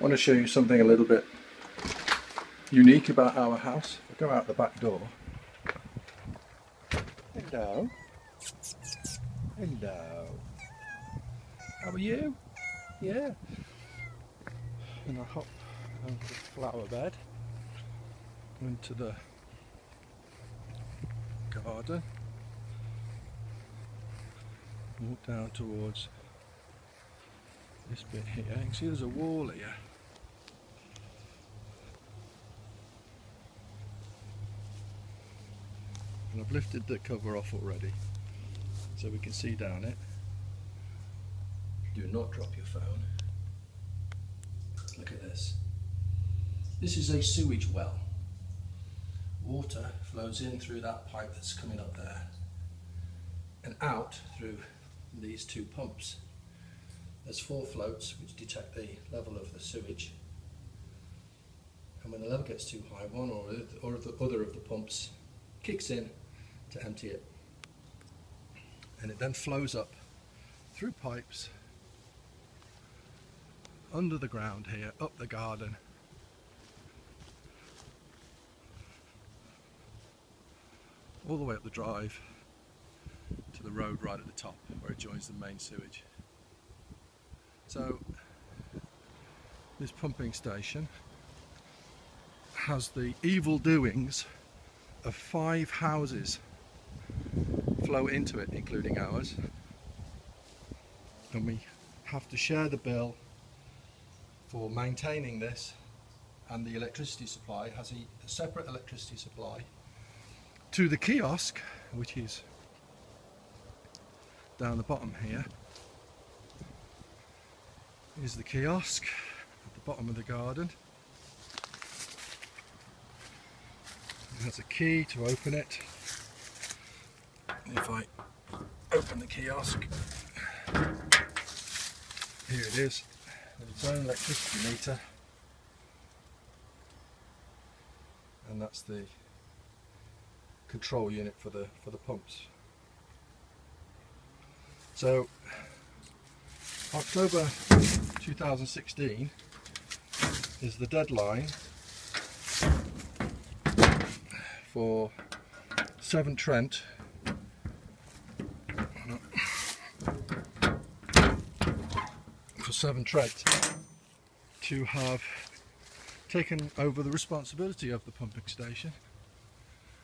I want to show you something a little bit unique about our house. I'll go out the back door. Hello. Hello. How are you? Yeah. And I hop onto the flower bed, into the garden, walk down towards this bit here. You can see there's a wall here. And I've lifted the cover off already so we can see down it. Do not drop your phone. Look at this. This is a sewage well. Water flows in through that pipe that's coming up there and out through these two pumps. There's 4 floats which detect the level of the sewage, and when the level gets too high, one or the other of the pumps kicks in to empty it, and it then flows up through pipes under the ground here, up the garden, all the way up the drive to the road right at the top where it joins the main sewage. So this pumping station has the evil doings of 5 houses flow into it, including ours, and we have to share the bill for maintaining this, and the electricity supply has a separate electricity supply to the kiosk, which is down the bottom here. Here's the kiosk at the bottom of the garden. It has a key to open it. If I open the kiosk, here it is, with its own electricity meter, and that's the control unit for the pumps. So October 2016 is the deadline for Severn Trent to have taken over the responsibility of the pumping station.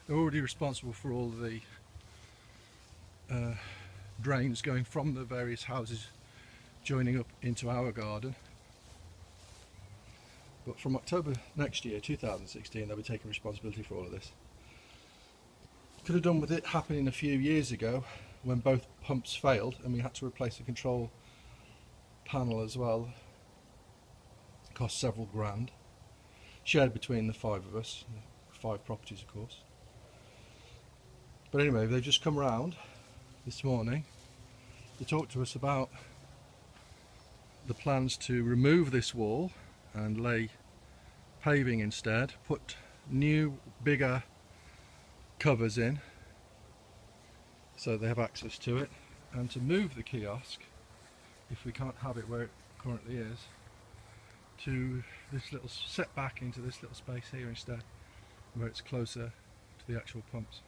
They're already responsible for all the drains going from the various houses joining up into our garden. But from October next year, 2016, they'll be taking responsibility for all of this. Could have done with it happening a few years ago when both pumps failed and we had to replace the control panel as well. It cost several grand, shared between the 5 of us, 5 properties of course. But anyway, they've just come round this morning to talk to us about the plans to remove this wall and lay paving instead, put new bigger covers in so they have access to it, and to move the kiosk, if we can't have it where it currently is, to this little setback into this little space here instead, where it's closer to the actual pumps.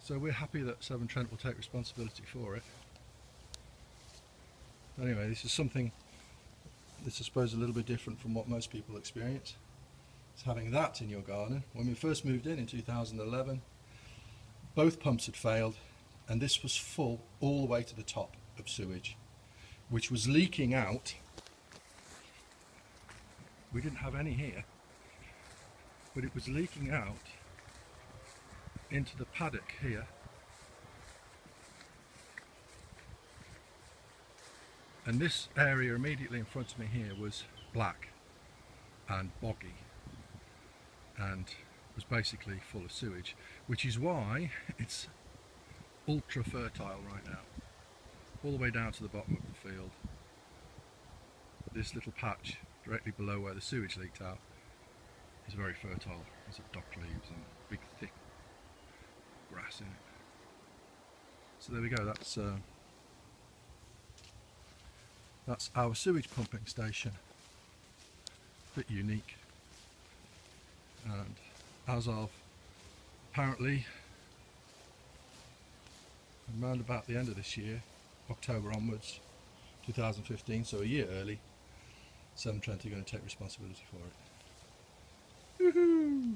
So we're happy that Severn Trent will take responsibility for it. Anyway, this is something that's I suppose a little bit different from what most people experience. It's having that in your garden. When we first moved in 2011, both pumps had failed and this was full all the way to the top of sewage, which was leaking out. We didn't have any here, but it was leaking out into the paddock here, and this area immediately in front of me here was black and boggy and was basically full of sewage, which is why it's ultra fertile right now, all the way down to the bottom of the field. This little patch directly below where the sewage leaked out is very fertile. There's dock leaves and big thick grass in it. So there we go, that's That's our sewage pumping station. Bit unique. And as of apparently around about the end of this year, October onwards, 2015, so a year early, Severn Trent are going to take responsibility for it. Woohoo!